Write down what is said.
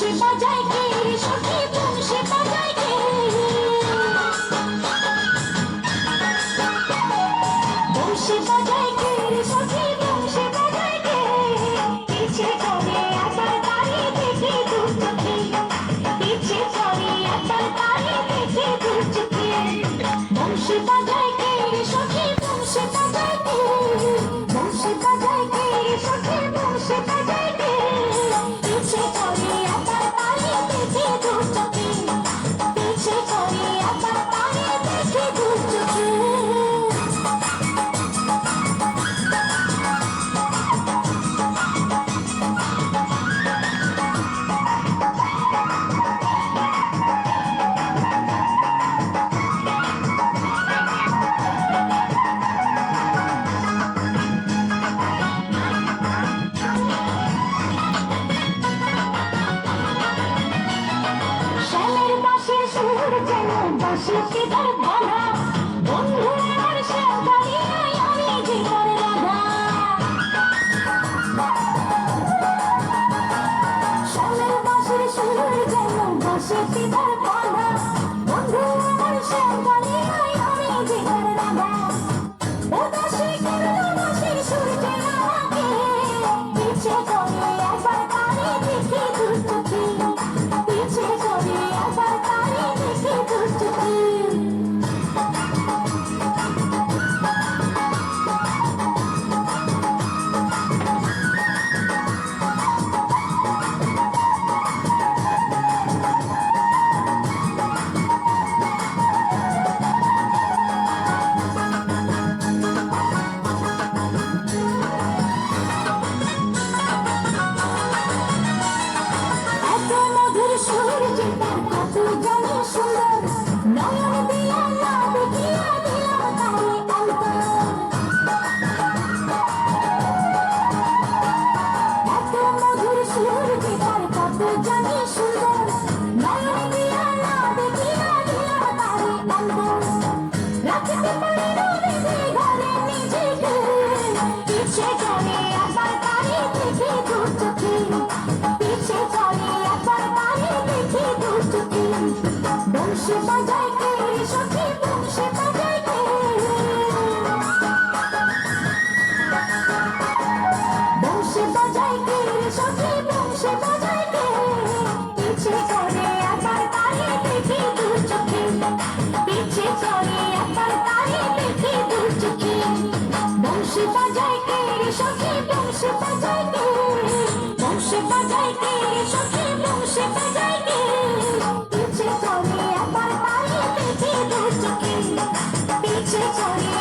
বংশী বাজায় কে সখী বংশী বাজায় কে বংশী বাজায় কে সখী বংশী বাজায় কে পিছে করে একবার তারে দেখে দু চোখে পিছে করে একবার তারে দেখে দু চোখে বংশী বাজায় কে সখী বংশী বাজায় কে বংশী বাজায় কে সখী বংশী বাজায় কে পিছে করে একবার তারে দেখে দু চোখে পিছে করে একবার তারে দেখে দু চোখে বাঁশিতে তার বাধা বন্ধু আমার শ্যামকালী আমি যে তার রাধা শ্যামের বাঁশির সুর যেন বাঁশিতে তার বাধা বন্ধু আমার শ্যামকালী আমি যে তার রাধা উদাসী করল বাঁশির সুর যেন আমাকে পিছে করে একবার তারে দেখে দু চোখে পিছে করে একবার তারে দেখে দু চোখে সুর যে তার কত জানি সুন্দর নয়ন দিয়া না দেখিয়া দিলাম তারে অন্তর এত মধুর সুর যে তার কত জানি সুন্দর নয়ন দিয়া না দেখিয়া দিলাম তারে অন্তর রাখতে পারি না বেঁধে ঘরে নিজেকে পিছে করে একবার তারে দেখে দু চোখে পিছে করে একবার তারে দেখে দু চোখে বংশী বাজায় কে সখী বংশী বাজায় কে বংশী বাজায় কে সখী বংশী বাজায় কে পিছে করে একবার তারে দেখে দু চোখে পিছে করে একবার তারে দেখে দু চোখে বংশী বাজায় কে সখী বংশী বাজায় কে বংশী বাজায় কে সখী বংশী বাজায় কে পিছে করে একবার তারে দেখে দু চোখে পিছে করে